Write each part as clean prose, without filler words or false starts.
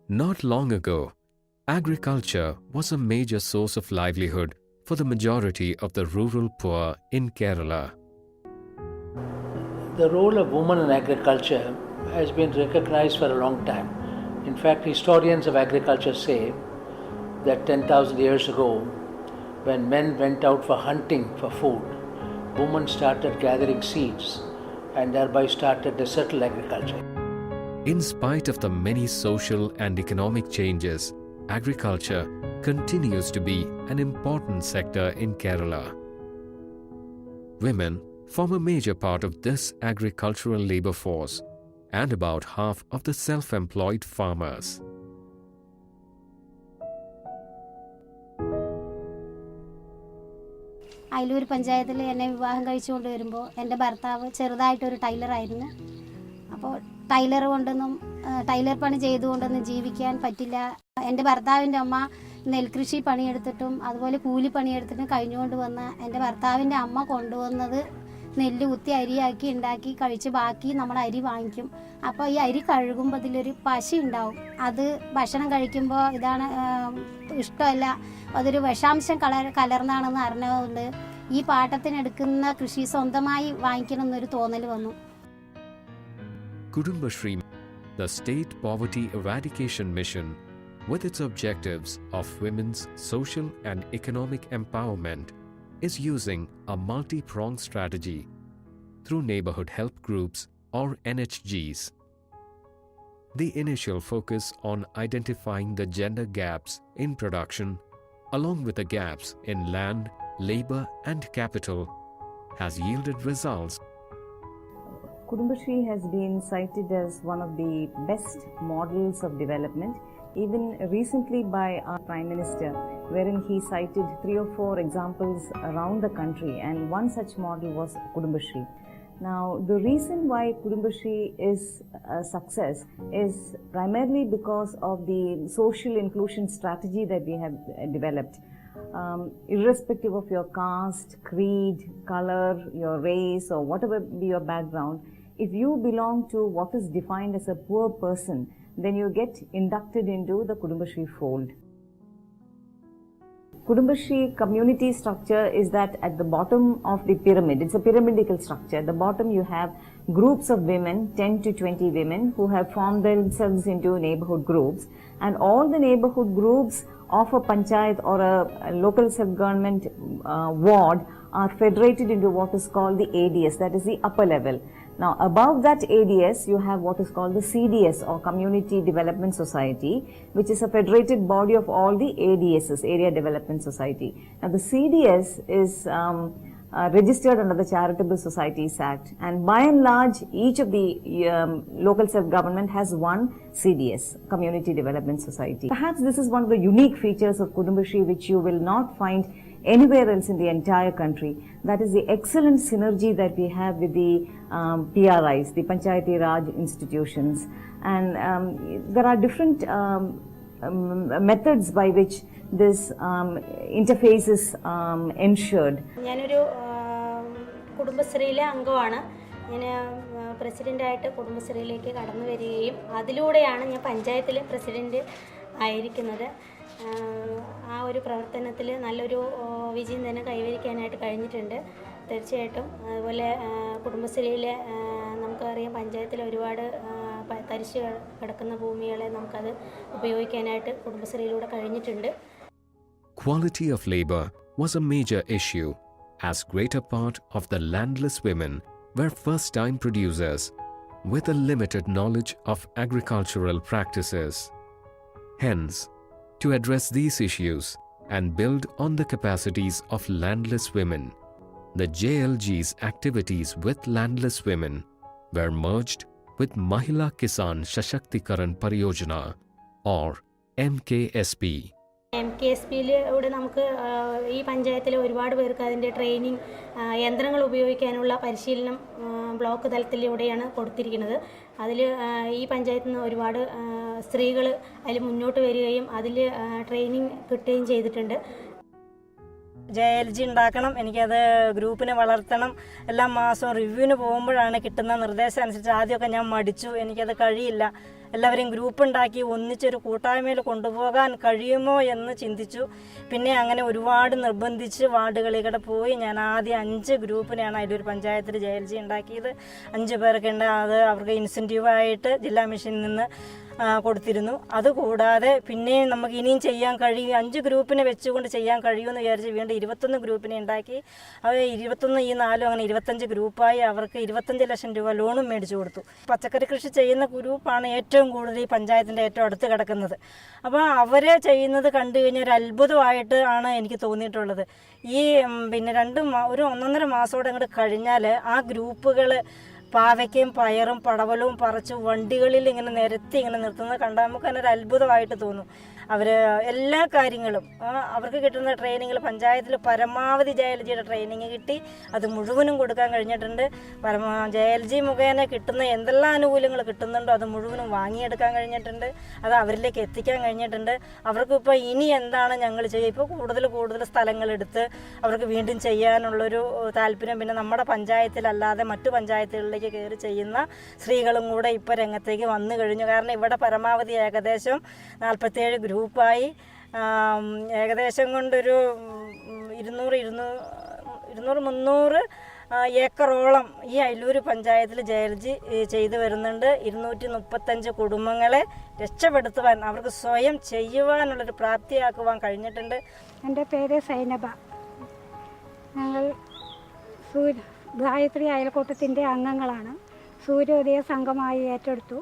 Not long ago, agriculture was a major source of livelihood for the majority of the rural poor in Kerala. The role of women in agriculture has been recognized for a long time. In fact, historians of agriculture say that 10,000 years ago, when men went out for hunting for food, women started gathering seeds and thereby started the settled agriculture. In spite of the many social and economic changes, agriculture continues to be an important sector in Kerala. Women form a major part of this agricultural labor force and about half of the self-employed farmers. Ayilur പഞ്ചായത്തിൽ എന്നെ വിവാഹം കഴിച്ചുകൊണ്ട് വരുമ്പോൾ എൻ്റെ ഭർത്താവ് ചെറുതായിട്ടൊരു ടൈലറായിരുന്നു. അപ്പോൾ Taylor പണി ചെയ്തുകൊണ്ടൊന്നും ജീവിക്കാൻ പറ്റില്ല. എൻ്റെ ഭർത്താവിൻ്റെ അമ്മ നെൽകൃഷി പണിയെടുത്തിട്ടും അതുപോലെ കൂലി പണിയെടുത്തിട്ടും കഴിഞ്ഞുകൊണ്ട് വന്ന എൻ്റെ ഭർത്താവിൻ്റെ അമ്മ കൊണ്ടുവന്നത് നെല്ല് കുത്തി അരിയാക്കി ഉണ്ടാക്കി കഴിച്ച് ബാക്കി നമ്മൾ അരി വാങ്ങിക്കും. അപ്പോൾ ഈ അരി കഴുകുമ്പോൾ അതിലൊരു പശ ഉണ്ടാവും. അത് ഭക്ഷണം കഴിക്കുമ്പോൾ ഇതാണ് ഇഷ്ടമല്ല, അതൊരു വിഷാംശം കലർന്നാണെന്ന് അറിഞ്ഞതുകൊണ്ട് ഈ പാട്ടത്തിനെടുക്കുന്ന കൃഷി സ്വന്തമായി വാങ്ങിക്കണം എന്നൊരു തോന്നൽ വന്നു. Kudumbashree, the state poverty eradication mission, with its objectives of women's social and economic empowerment, is using a multi-pronged strategy through neighborhood help groups or NHGs. The initial focus on identifying the gender gaps in production, along with the gaps in land, labor and capital, has yielded results. Kudumbashree has been cited as one of the best models of development, even recently by our Prime Minister, wherein he cited 3 or 4 examples around the country, and one such model was Kudumbashree. Now, the reason why Kudumbashree is a success is primarily because of the social inclusion strategy that we have developed. Irrespective of your caste, creed, color, your race, or whatever be your background, if you belong to what is defined as a poor person, then you get inducted into the Kudumbashree fold. Kudumbashree community structure is that at the bottom of the pyramid, it's a pyramidical structure. At the bottom you have groups of women, 10 to 20 women, who have formed themselves into neighborhood groups, and all the neighborhood groups of a panchayat or a local self-government ward are federated into what is called the ADS, that is the upper level. Now, above that ADS, you have what is called the CDS, or Community Development Society, which is a federated body of all the ADSs, Area Development Society. Now, the CDS is registered under the Charitable Societies Act, and by and large, each of the local self-government has one CDS, Community Development Society. Perhaps this is one of the unique features of Kudumbashree which you will not find anywhere else in the entire country. That is the excellent synergy that we have with the PRIs, the Panchayati Raj institutions, and there are different methods by which this interface is ensured. ഞാനൊരു കുടുംബശ്രീയിലെ അംഗമാണ്. ഞാൻ പ്രസിഡൻ്റായിട്ട് കുടുംബശ്രീയിലേക്ക് കടന്നു വരികയും അതിലൂടെയാണ് ഞാൻ പഞ്ചായത്തിലെ president ആയിരിക്കുന്നത്. ആ ഒരു പ്രവർത്തനത്തിൽ നല്ലൊരു വിജയം തന്നെ കൈവരിക്കാനായിട്ട് കഴിഞ്ഞിട്ടുണ്ട് തീർച്ചയായിട്ടും. അതുപോലെ കുടുംബശ്രീയിലെ നമുക്കറിയാം പഞ്ചായത്തിൽ ഒരുപാട് തരിശ് കിടക്കുന്ന ഭൂമികളെ നമുക്കത് ഉപയോഗിക്കാനായിട്ട് കുടുംബശ്രീയിലൂടെ കഴിഞ്ഞിട്ടുണ്ട്. Quality of labor was a major issue, as greater part of the landless women were first-time producers with a limited knowledge of agricultural practices. Hence, to address these issues and build on the capacities of landless women, the JLG's activities with landless women were merged with Mahila Kisan Shashaktikaran Pariyojana, or MKSP. MKSPയിലൂടെ നമുക്ക് ഈ പഞ്ചായത്തിലെ ഒരുപാട് പേർക്ക് അതിൻ്റെ training, യന്ത്രങ്ങൾ ഉപയോഗിക്കാനുള്ള പരിശീലനം block തലത്തിലൂടെയാണ് കൊടുത്തിരിക്കുന്നത്. അതിൽ ഈ പഞ്ചായത്തിൽ നിന്ന് ഒരുപാട് സ്ത്രീകൾ അതിൽ മുന്നോട്ട് വരികയും അതിൽ ട്രെയിനിങ് കിട്ടുകയും ചെയ്തിട്ടുണ്ട്. JLG ഉണ്ടാക്കണം, എനിക്കത് ഗ്രൂപ്പിനെ വളർത്തണം, എല്ലാ മാസവും റിവ്യൂവിന് പോകുമ്പോഴാണ് കിട്ടുന്ന നിർദ്ദേശം അനുസരിച്ച് ആദ്യമൊക്കെ ഞാൻ മടിച്ചു. എനിക്കത് കഴിയില്ല, എല്ലാവരെയും ഗ്രൂപ്പ് ഉണ്ടാക്കി ഒന്നിച്ചൊരു കൂട്ടായ്മയിൽ കൊണ്ടുപോകാൻ കഴിയുമോ എന്ന് ചിന്തിച്ചു. പിന്നെ അങ്ങനെ ഒരുപാട് നിർബന്ധിച്ച് വാർഡുകളിൽ പോയി ഞാൻ ആദ്യം 5 ഗ്രൂപ്പിനെയാണ് അതിലൊരു പഞ്ചായത്തിൽ JLG ഉണ്ടാക്കിയത്. 5 പേരൊക്കെ ഉണ്ട്. അത് അവർക്ക് ഇൻസെൻറ്റീവായിട്ട് ജില്ലാ മിഷനിൽ നിന്ന് കൊടുത്തിരുന്നു. അതുകൂടാതെ പിന്നെ നമുക്ക് ഇനിയും ചെയ്യാൻ കഴിയും, 5 ഗ്രൂപ്പിനെ വെച്ചുകൊണ്ട് ചെയ്യാൻ കഴിയുമെന്ന് വിചാരിച്ച് വീണ്ടും 21 ഗ്രൂപ്പിനെ ഉണ്ടാക്കി. അവർ 21 ഈ 4 അങ്ങനെ 25 ഗ്രൂപ്പായി അവർക്ക് 25 ലക്ഷം രൂപ ലോണും മേടിച്ചു കൊടുത്തു. പച്ചക്കറി കൃഷി ചെയ്യുന്ന ഗ്രൂപ്പാണ് ഏറ്റവും കൂടുതൽ ഈ പഞ്ചായത്തിൻ്റെ ഏറ്റവും അടുത്ത് കിടക്കുന്നത്. അപ്പോൾ അവരെ ചെയ്യുന്നത് കണ്ടു കഴിഞ്ഞാൽ ഒരു അത്ഭുതമായിട്ട് ആണ് എനിക്ക് തോന്നിയിട്ടുള്ളത്. ഈ പിന്നെ 1.5 മാസത്തോടെ അങ്ങോട്ട് കഴിഞ്ഞാൽ ആ ഗ്രൂപ്പുകൾ പാവയ്ക്കയും പയറും പടവലവും പറിച്ച് വണ്ടികളിൽ ഇങ്ങനെ നിരത്തി ഇങ്ങനെ നിർത്തുന്നത് കണ്ടാൽ നമുക്ക് തന്നെ ഒരു അത്ഭുതമായിട്ട് തോന്നും. അവർ എല്ലാ കാര്യങ്ങളും അവർക്ക് കിട്ടുന്ന ട്രെയിനിങ്ങിൽ പഞ്ചായത്തിൽ പരമാവധി JLGയുടെ ട്രെയിനിങ് കിട്ടി, അത് മുഴുവനും കൊടുക്കാൻ കഴിഞ്ഞിട്ടുണ്ട്. JLG മുഖേന കിട്ടുന്ന എന്തെല്ലാം ആനുകൂല്യങ്ങൾ കിട്ടുന്നുണ്ടോ അത് മുഴുവനും വാങ്ങിയെടുക്കാൻ കഴിഞ്ഞിട്ടുണ്ട്, അത് അവരിലേക്ക് എത്തിക്കാൻ കഴിഞ്ഞിട്ടുണ്ട്. അവർക്കിപ്പോൾ ഇനി എന്താണ് ഞങ്ങൾ ചെയ്യുക, ഇപ്പോൾ കൂടുതൽ സ്ഥലങ്ങളെടുത്ത് അവർക്ക് വീണ്ടും ചെയ്യാനുള്ളൊരു താല്പര്യം. പിന്നെ നമ്മുടെ പഞ്ചായത്തിലല്ലാതെ മറ്റു പഞ്ചായത്തുകളിലേക്ക് കയറി ചെയ്യുന്ന സ്ത്രീകളും കൂടെ ഇപ്പോൾ രംഗത്തേക്ക് വന്നു കഴിഞ്ഞു. കാരണം ഇവിടെ പരമാവധി ഏകദേശം 47 ഗ്രൂപ്പായി, ഏകദേശം കൊണ്ടൊരു 200-300 ഏക്കറോളം ഈ അയിലൂർ പഞ്ചായത്തിൽ JLG ചെയ്തു വരുന്നുണ്ട്. 235 കുടുംബങ്ങളെ രക്ഷപ്പെടുത്തുവാൻ, അവർക്ക് സ്വയം ചെയ്യുവാനുള്ളൊരു പ്രാപ്തിയാക്കുവാൻ കഴിഞ്ഞിട്ടുണ്ട്. എൻ്റെ പേര് സൈനബ. ഞങ്ങൾ ഗായത്രി അയൽക്കൂട്ടത്തിൻ്റെ അംഗങ്ങളാണ്. സൂര്യോദയ സംഘമായി ഏറ്റെടുത്തു.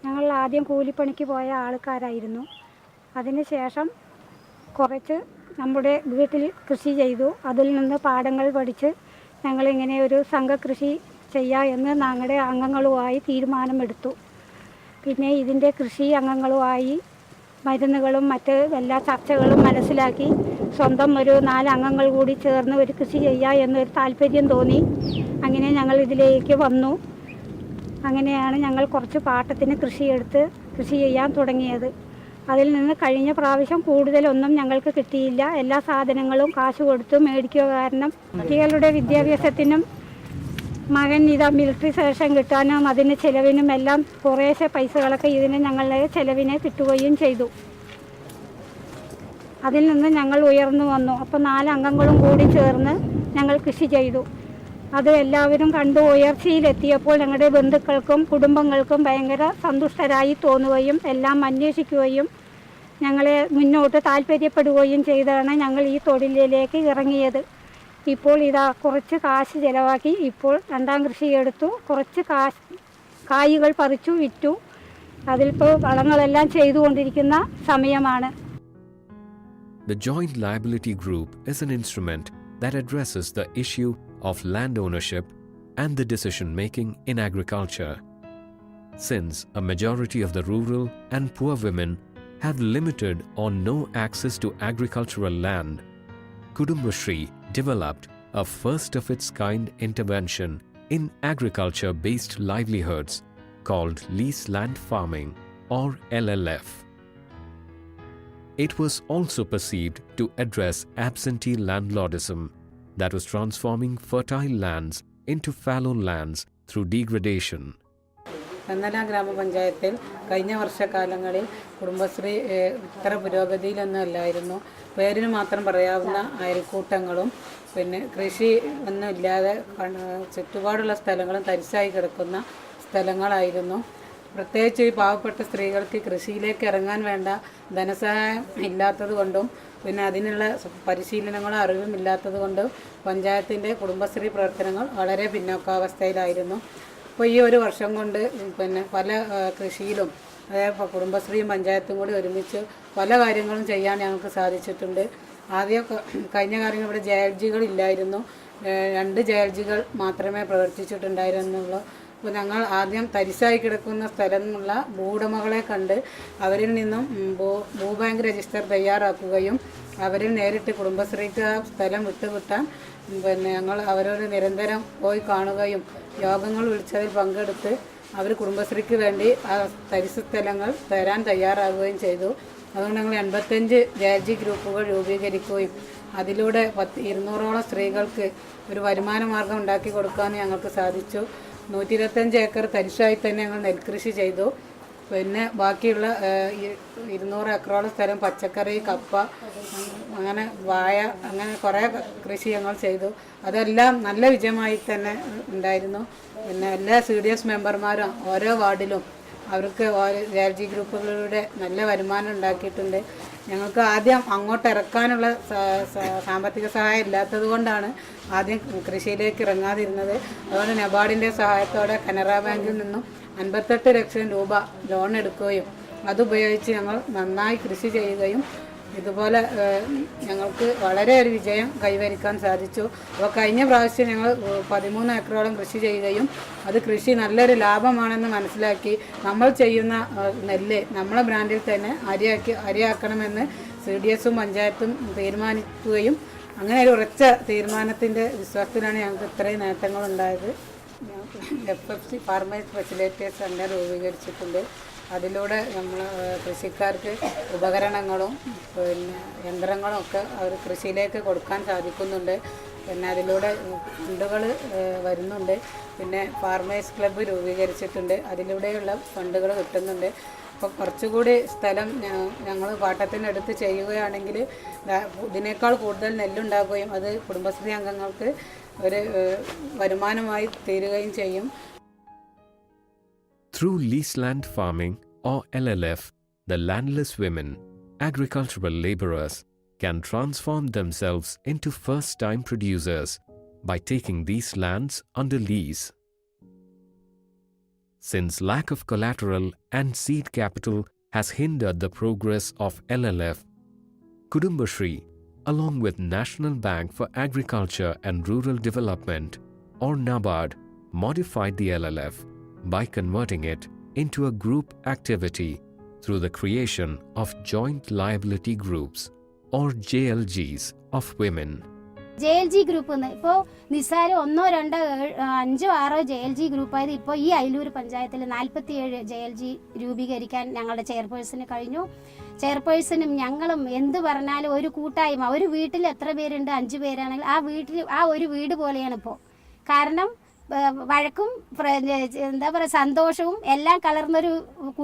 ഞങ്ങൾ ആദ്യം കൂലിപ്പണിക്ക് പോയ ആൾക്കാരായിരുന്നു. അതിനുശേഷം കുറച്ച് നമ്മുടെ വീട്ടിൽ കൃഷി ചെയ്തു. അതിൽ നിന്ന് പാഠങ്ങൾ പഠിച്ച് ഞങ്ങളിങ്ങനെ ഒരു സംഘകൃഷി ചെയ്യാം എന്ന് ഞങ്ങളുടെ അംഗങ്ങളുമായി തീരുമാനമെടുത്തു. പിന്നെ ഇതിൻ്റെ കൃഷി അംഗങ്ങളുമായി മരുന്നുകളും മറ്റ് എല്ലാ ചർച്ചകളും മനസ്സിലാക്കി സ്വന്തം ഒരു 4 അംഗങ്ങൾ കൂടി ചേർന്ന് ഒരു കൃഷി ചെയ്യുക എന്നൊരു താല്പര്യം തോന്നി. അങ്ങനെ ഞങ്ങൾ ഇതിലേക്ക് വന്നു. അങ്ങനെയാണ് ഞങ്ങൾ കുറച്ച് പാട്ടത്തിന് കൃഷി ചെയ്യാൻ തുടങ്ങിയത്. അതിൽ നിന്ന് കഴിഞ്ഞ പ്രാവശ്യം കൂടുതലൊന്നും ഞങ്ങൾക്ക് കിട്ടിയില്ല. എല്ലാ സാധനങ്ങളും കാശ് കൊടുത്ത് മേടിക്കുക. കാരണം കുട്ടികളുടെ വിദ്യാഭ്യാസത്തിനും മകൻ മിലിറ്ററി സെലക്ഷൻ കിട്ടാനും അതിന് ചിലവിനും എല്ലാം കുറേശ്ശെ പൈസകളൊക്കെ ഇതിന് ഞങ്ങളുടെ ചിലവിനെ കിട്ടുകയും ചെയ്തു. അതിൽ നിന്ന് ഞങ്ങൾ ഉയർന്നു വന്നു. അപ്പോൾ 4 അംഗങ്ങളും കൂടി ചേർന്ന് ഞങ്ങൾ കൃഷി ചെയ്തു. അത് എല്ലാവരും കണ്ട് ഉയർച്ചയിലെത്തിയപ്പോൾ ഞങ്ങളുടെ ബന്ധുക്കൾക്കും കുടുംബങ്ങൾക്കും ഭയങ്കര സന്തുഷ്ടരായി തോന്നുകയും എല്ലാം അന്വേഷിക്കുകയും ഞങ്ങളെ മുന്നോട്ട് താല്പര്യപ്പെടുകയും ചെയ്താണ് ഞങ്ങൾ ഈ തൊഴിലിലേക്ക് ഇറങ്ങിയത്. ഇപ്പോൾ കുറച്ച് കാശ് ചിലവാക്കി ഇപ്പോൾ 2ാം കൃഷി എടുത്തു. കുറച്ച് കായ്കൾ പറിച്ചു വിറ്റു. അതിലിപ്പോൾ വളങ്ങളെല്ലാം ചെയ്തുകൊണ്ടിരിക്കുന്ന സമയമാണ്. The Joint Liability Group is an instrument that addresses the issue of land ownership and the decision-making in agriculture. Since a majority of the rural and poor women have limited or no access to agricultural land, Kudumbashree developed a first-of-its-kind intervention in agriculture-based livelihoods called lease land farming or LLF. It was also perceived to address absentee landlordism that was transforming fertile lands into fallow lands through degradation. നന്നല ഗ്രാമപഞ്ചായത്തിൽ കഴിഞ്ഞ വർഷക്കാലങ്ങളിൽ കുടുംബശ്രീ ഇത്ര പുരോഗതിയിലൊന്നും അല്ലായിരുന്നു. പേരിന് മാത്രം പറയാവുന്ന അയൽക്കൂട്ടങ്ങളും പിന്നെ കൃഷി ഒന്നും ഇല്ലാതെ ചുറ്റുപാടുള്ള സ്ഥലങ്ങളും തരിശായി കിടക്കുന്ന സ്ഥലങ്ങളായിരുന്നു. പ്രത്യേകിച്ച് ഈ പാവപ്പെട്ട സ്ത്രീകൾക്ക് കൃഷിയിലേക്ക് ഇറങ്ങാൻ വേണ്ട ധനസഹായം ഇല്ലാത്തത് കൊണ്ടും പിന്നെ അതിനുള്ള പരിശീലനങ്ങളോ അറിവും ഇല്ലാത്തത് കൊണ്ടും പഞ്ചായത്തിൻ്റെ കുടുംബശ്രീ പ്രവർത്തനങ്ങൾ വളരെ പിന്നോക്കാവസ്ഥയിലായിരുന്നു. അപ്പോൾ ഈ ഒരു വർഷം കൊണ്ട് പിന്നെ പല കൃഷിയിലും അതായത് കുടുംബശ്രീയും പഞ്ചായത്തും കൂടി ഒരുമിച്ച് പല കാര്യങ്ങളും ചെയ്യാൻ ഞങ്ങൾക്ക് സാധിച്ചിട്ടുണ്ട്. ആദ്യം കഴിഞ്ഞ കാര്യങ്ങൾ ഇവിടെ JLGകൾ ഇല്ലായിരുന്നു. 2 JLGകൾ മാത്രമേ പ്രവർത്തിച്ചിട്ടുണ്ടായിരുന്നുള്ളൂ. അപ്പോൾ ഞങ്ങൾ ആദ്യം തരിശായി കിടക്കുന്ന സ്ഥലമുള്ള ഭൂവുടമകളെ കണ്ട് അവരിൽ നിന്നും ഭൂബാങ്ക് രജിസ്റ്റർ തയ്യാറാക്കുകയും അവരിൽ നേരിട്ട് കുടുംബശ്രീക്ക് സ്ഥലം വിട്ടുകിട്ടാൻ പിന്നെ ഞങ്ങൾ അവരോട് നിരന്തരം പോയി കാണുകയും യോഗങ്ങൾ വിളിച്ചതിൽ പങ്കെടുത്ത് അവർ കുടുംബശ്രീക്ക് വേണ്ടി ആ തരിശ് സ്ഥലങ്ങൾ തരാൻ തയ്യാറാകുകയും ചെയ്തു. അതുകൊണ്ട് ഞങ്ങൾ 85 JLG ഗ്രൂപ്പുകൾ രൂപീകരിക്കുകയും അതിലൂടെ 200ഓളം സ്ത്രീകൾക്ക് ഒരു വരുമാന മാർഗം ഉണ്ടാക്കി കൊടുക്കാൻ ഞങ്ങൾക്ക് സാധിച്ചു. 125 ഏക്കർ തരിശായി തന്നെ ഞങ്ങൾ നെൽകൃഷി ചെയ്തു. പിന്നെ ബാക്കിയുള്ള 200 ഏക്കറോളം സ്ഥലം പച്ചക്കറി, കപ്പ, അങ്ങനെ വാഴ, അങ്ങനെ കുറേ കൃഷി ഞങ്ങൾ ചെയ്തു. അതെല്ലാം നല്ല വിജയമായി തന്നെ ഉണ്ടായിരുന്നു. പിന്നെ എല്ലാ CDS മെമ്പർമാരും ഓരോ വാർഡിലും അവർക്ക് JLG ഗ്രൂപ്പുകളിലൂടെ നല്ല വരുമാനം ഉണ്ടാക്കിയിട്ടുണ്ട്. ഞങ്ങൾക്ക് ആദ്യം അങ്ങോട്ട് ഇറക്കാനുള്ള സാമ്പത്തിക സഹായം ഇല്ലാത്തത് കൊണ്ടാണ് ആദ്യം കൃഷിയിലേക്ക് ഇറങ്ങാതിരുന്നത്. അതുകൊണ്ട് നബാർഡിൻ്റെ സഹായത്തോടെ കനറ ബാങ്കിൽ നിന്നും 58 ലക്ഷം രൂപ ലോൺ എടുക്കുകയും അതുപയോഗിച്ച് ഞങ്ങൾ നന്നായി കൃഷി ചെയ്യുകയും ഇതുപോലെ ഞങ്ങൾക്ക് വളരെ ഒരു വിജയം കൈവരിക്കാൻ സാധിച്ചു. അപ്പോൾ കഴിഞ്ഞ പ്രാവശ്യം ഞങ്ങൾ 13 ഏക്കറോളം കൃഷി ചെയ്യുകയും അത് കൃഷി നല്ലൊരു ലാഭമാണെന്ന് മനസ്സിലാക്കി നമ്മൾ ചെയ്യുന്ന നെല്ല് നമ്മളെ ബ്രാൻഡിൽ തന്നെ അരിയാക്കണമെന്ന് CDSഉം പഞ്ചായത്തും തീരുമാനിക്കുകയും അങ്ങനെ ഒരു ഉറച്ച തീരുമാനത്തിൻ്റെ വിശ്വാസത്തിലാണ് ഞങ്ങൾക്ക് ഇത്രയും നേട്ടങ്ങളുണ്ടായത്. FFC ഫാർമേഴ്സ് ഫെസിലിറ്റേഴ്സ് സെൻ്റർ രൂപീകരിച്ചിട്ടുണ്ട്. അതിലൂടെ നമ്മൾ കൃഷിക്കാർക്ക് ഉപകരണങ്ങളും പിന്നെ യന്ത്രങ്ങളും ഒക്കെ അവർ കൃഷിയിലേക്ക് കൊടുക്കാൻ സാധിക്കുന്നുണ്ട്. പിന്നെ അതിലൂടെ ഫണ്ടുകൾ വരുന്നുണ്ട്. പിന്നെ ഫാർമേഴ്സ് ക്ലബ്ബ് രൂപീകരിച്ചിട്ടുണ്ട്. അതിലൂടെയുള്ള ഫണ്ടുകൾ കിട്ടുന്നുണ്ട്. അപ്പോൾ കുറച്ചുകൂടി സ്ഥലം ഞങ്ങൾ പാട്ടത്തിനെടുത്ത് ചെയ്യുകയാണെങ്കിൽ ഇതിനേക്കാൾ കൂടുതൽ നെല്ലുണ്ടാക്കുകയും അത് കുടുംബശ്രീ അംഗങ്ങൾക്ക് ഒരു വരുമാനമായി തീരുകയും ചെയ്യും. Through leaseland farming or LLF, the landless women, agricultural laborers, can transform themselves into first-time producers by taking these lands under lease. Since lack of collateral and seed capital has hindered the progress of LLF, Kudumbashree, along with National Bank for Agriculture and Rural Development or NABARD, modified the LLF by converting it into a group activity through the creation of joint liability groups or JLGs of women. JLG group ഇപ്പോൾ നിസ്സാരം 1, 2, 5, 6 JLG ഗ്രൂപ്പായത് ഇപ്പോൾ ഈ അയിലൂർ പഞ്ചായത്തിൽ 47 JLG രൂപീകരിക്കാൻ ഞങ്ങളുടെ ചെയർപേഴ്സന് കഴിഞ്ഞു. ചെയർപേഴ്സണും ഞങ്ങളും എന്ത് പറഞ്ഞാലും ഒരു കൂട്ടായ്മ, ഒരു വീട്ടിൽ എത്ര പേരുണ്ട്, 5 പേരാണെങ്കിൽ ആ വീട്ടിൽ ആ ഒരു വീട് പോലെയാണ് ഇപ്പോൾ. കാരണം വഴക്കും എന്താ പറയുക സന്തോഷവും എല്ലാം കലർന്നൊരു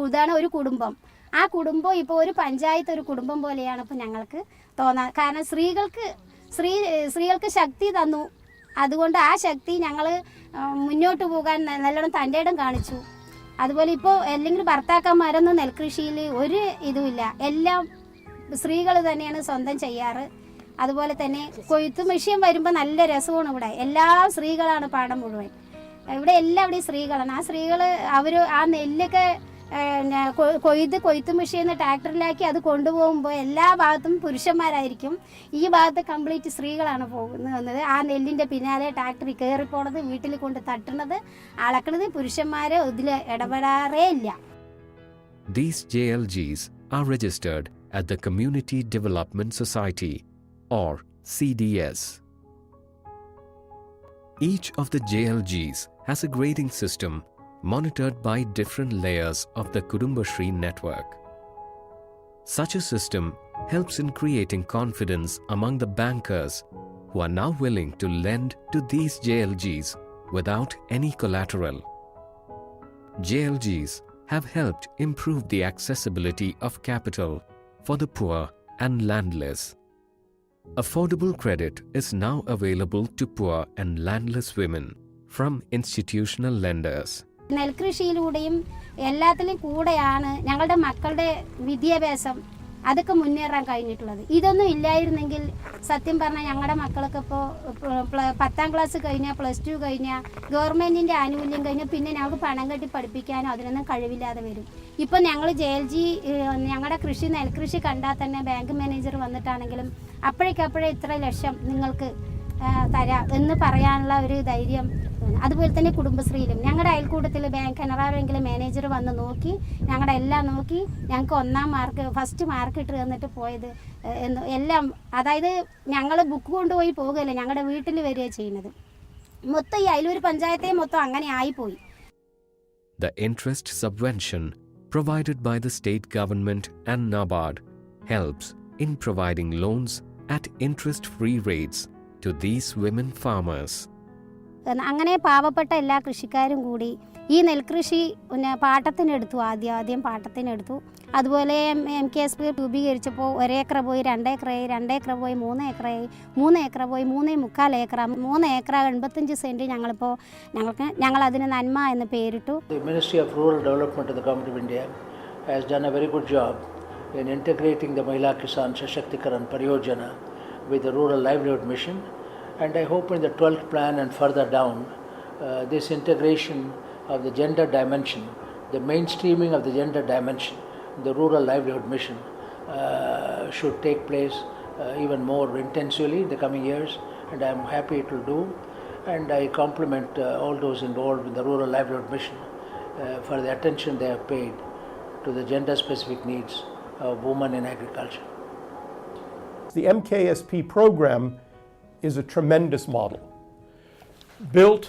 ഇതാണ് ഒരു കുടുംബം. ആ കുടുംബം ഇപ്പോൾ ഒരു പഞ്ചായത്ത് ഒരു കുടുംബം പോലെയാണ് ഇപ്പോൾ ഞങ്ങൾക്ക് തോന്നാൻ. കാരണം സ്ത്രീകൾക്ക് ശക്തി തന്നു. അതുകൊണ്ട് ആ ശക്തി ഞങ്ങൾ മുന്നോട്ട് പോകാൻ നല്ലോണം തൻ്റെ ഇടം കാണിച്ചു. അതുപോലെ ഇപ്പോൾ അല്ലെങ്കിൽ ഭർത്താക്കന്മാരൊന്നും നെൽകൃഷിയിൽ ഒരു ഇതുമില്ല, എല്ലാം സ്ത്രീകൾ തന്നെയാണ് സ്വന്തം ചെയ്യാറ്. അതുപോലെ തന്നെ കൊയ്ത്ത് മെഷീൻ വരുമ്പോൾ നല്ല രസമാണ്. ഇവിടെ എല്ലാ സ്ത്രീകളാണ് പാടം മുഴുവൻ. ഇവിടെ എല്ലാവിടെയും സ്ത്രീകളാണ്. ആ സ്ത്രീകൾ അവർ ആ നെല്ലൊക്കെ കൊയ്ത്ത് മെഷീൻ ട്രാക്ടറിലാക്കി അത് കൊണ്ടുപോകുമ്പോൾ എല്ലാ ഭാഗത്തും പുരുഷന്മാരായിരിക്കും. ഈ ഭാഗത്ത് കംപ്ലീറ്റ് സ്ത്രീകളാണ് പോകുന്നത്. ആ നെല്ലിൻ്റെ പിന്നാലെ ട്രാക്ടറിൽ കയറിപ്പോണത്, വീട്ടിൽ കൊണ്ട് തട്ടുന്നത്, അളക്കണത് പുരുഷന്മാർ ഇതിൽ ഇടപെടാറേ ഇല്ല. These JLGs are registered at the Community Development Society or CDS. Each of the JLGs has a grading system monitored by different layers of the Kudumbashree network. Such a system helps in creating confidence among the bankers who are now willing to lend to these JLGs without any collateral. JLGs have helped improve the accessibility of capital for the poor and landless. Affordable credit is now available to poor and landless women from institutional lenders. നെൽകൃഷിയിലൂടെയും എല്ലാത്തിലും കൂടെയാണ് ഞങ്ങളുടെ മക്കളുടെ വിദ്യാഭ്യാസം അതൊക്കെ മുന്നേറാൻ കഴിഞ്ഞിട്ടുള്ളത്. ഇതൊന്നും ഇല്ലായിരുന്നെങ്കിൽ സത്യം പറഞ്ഞാൽ ഞങ്ങളുടെ മക്കളൊക്കെ ഇപ്പോൾ 10ാം ക്ലാസ് കഴിഞ്ഞാൽ +2 കഴിഞ്ഞാൽ ഗവൺമെൻറ്റിൻ്റെ ആനുകൂല്യം കഴിഞ്ഞാൽ പിന്നെ ഞങ്ങൾക്ക് പണം കെട്ടി പഠിപ്പിക്കാനോ അതിനൊന്നും കഴിവില്ലാതെ വരും. ഇപ്പം ഞങ്ങൾ JLG ഞങ്ങളുടെ നെൽകൃഷി കണ്ടാൽ തന്നെ ബാങ്ക് മാനേജർ വന്നിട്ടാണെങ്കിലും അപ്പോഴേക്കപ്പോഴേ ഇത്ര ലക്ഷം നിങ്ങൾക്ക് തരാം എന്ന് പറയാനുള്ള ഒരു ധൈര്യം. അതുപോലെ തന്നെ കുടുംബശ്രീയിലും ഞങ്ങളുടെ അയൽക്കൂട്ടത്തിൽ കനറ ബാങ്കിലെ മാനേജർ വന്ന് നോക്കി ഞങ്ങളുടെ എല്ലാം നോക്കി ഞങ്ങൾക്ക് ഫസ്റ്റ് മാർക്ക് ഇട്ട് തന്നിട്ട് പോയത് എല്ലാം. അതായത് ഞങ്ങൾ ബുക്ക് കൊണ്ടുപോയി പോകുകയല്ല, ഞങ്ങളുടെ വീട്ടിൽ വരിക ചെയ്യുന്നത്. മൊത്തം ഈ അയിലൂർ പഞ്ചായത്തെ മൊത്തം അങ്ങനെ ആയിപ്പോയി. The interest subvention provided by the state government and NABARD helps in providing loans at interest-free rates to these women farmers. അങ്ങനെ പാവപ്പെട്ട എല്ലാ കൃഷിക്കാരും കൂടി ഈ നെൽകൃഷി പാട്ടത്തിനെടുത്തു. ആദ്യം പാട്ടത്തിനെടുത്തു. അതുപോലെ MKSP രൂപീകരിച്ചപ്പോൾ 1 ഏക്കർ പോയി 2 ഏക്കറായി, 2 ഏക്കർ പോയി 3 ഏക്കറായി, 3 ഏക്കർ പോയി 3.25 ഏക്കർ, 3 ഏക്കർ 85 സെൻറ്റ് ഞങ്ങൾ അതിന് നന്മ എന്ന് പേരിട്ടു. The Ministry of Rural Development of the Government of India has done a very good job in integrating the Mahila Kisan Sashakti-karan Pariyojana with the Rural Livelihood Mission, and I hope in the 12th plan and further down this integration of the gender dimension, the mainstreaming of the gender dimension, the Rural Livelihood Mission should take place even more intensively in the coming years, and I am happy it will do, and I compliment all those involved in the Rural Livelihood Mission for the attention they have paid to the gender specific needs of women in agriculture. The MKSP program is a tremendous model, built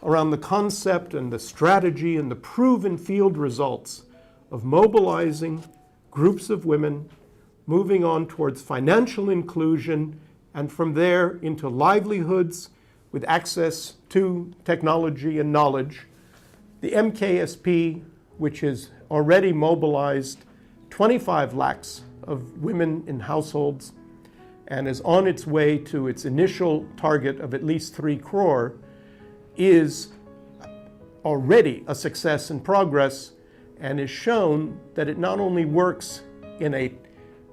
around the concept and the strategy and the proven field results of mobilizing groups of women, moving on towards financial inclusion, and from there into livelihoods with access to technology and knowledge. The MKSP, which has already mobilized 25 lakhs of women in households and is on its way to its initial target of at least 3 crore, is already a success in progress and is shown that it not only works in a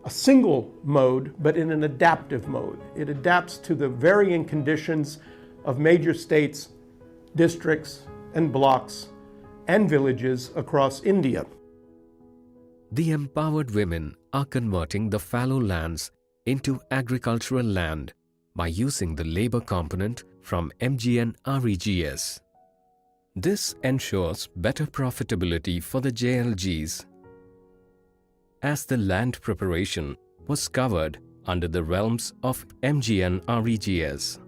single mode, but in an adaptive mode. It adapts to the varying conditions of major states, districts, and blocks, and villages across India. The empowered women are converting the fallow lands into agricultural land by using the labor component from MGNREGS. This ensures better profitability for the JLGs, as the land preparation was covered under the realms of MGNREGS.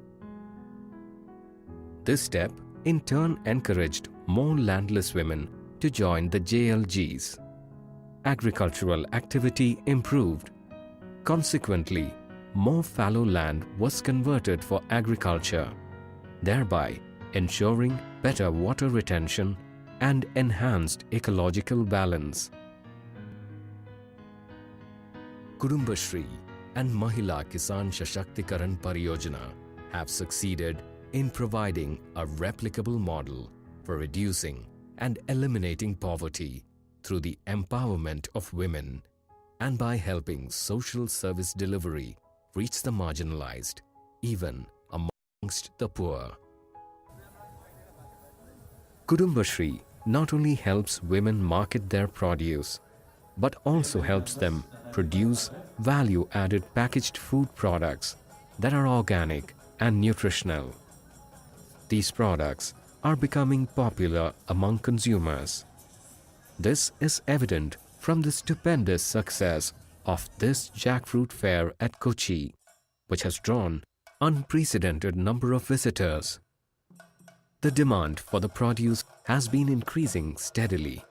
This step in turn encouraged more landless women to join the JLGs. Agricultural activity improved. Consequently, more fallow land was converted for agriculture, thereby ensuring better water retention and enhanced ecological balance. Kudumbashree and Mahila Kisan Sashakti-karan Pariyojana have succeeded in providing a replicable model for reducing and eliminating poverty through the empowerment of women and by helping social service delivery reach the marginalized, even amongst the poor. Kudumbashree not only helps women market their produce, but also helps them produce value-added packaged food products that are organic and nutritional. These products are becoming popular among consumers. This is evident from the stupendous success of this jackfruit fair at Kochi, which has drawn unprecedented number of visitors. The demand for the produce has been increasing steadily.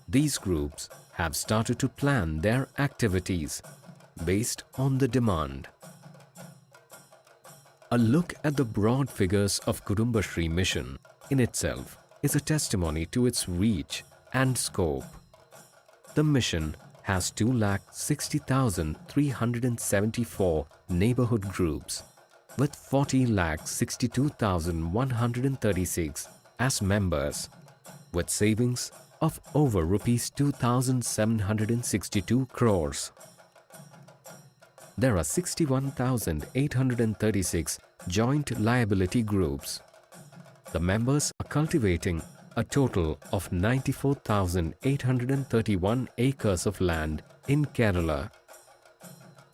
These groups have started to plan their activities based on the demand. A look at the broad figures of Kudumbashree mission in itself is a testimony to its reach and scope. The mission has 2,60,374 neighborhood groups with 40,62,136 as members, with savings of over rupees 2,762 crores. There are 61,836 joint liability groups. The members are cultivating a total of 94,831 acres of land in Kerala.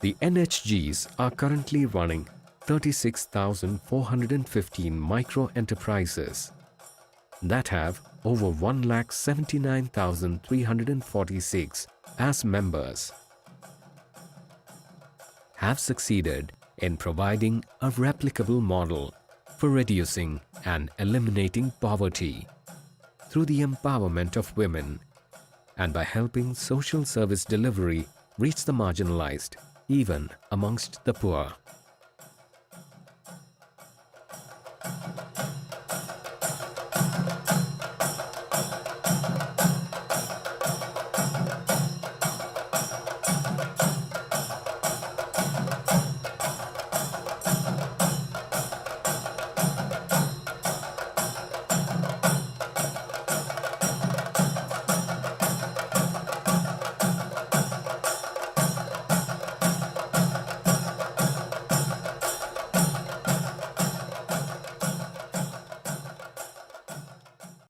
The NHGs are currently running 36,415 micro-enterprises that have over 1,79,346 as members, have succeeded in providing a replicable model for reducing and eliminating poverty through the empowerment of women and by helping social service delivery reach the marginalized, even amongst the poor.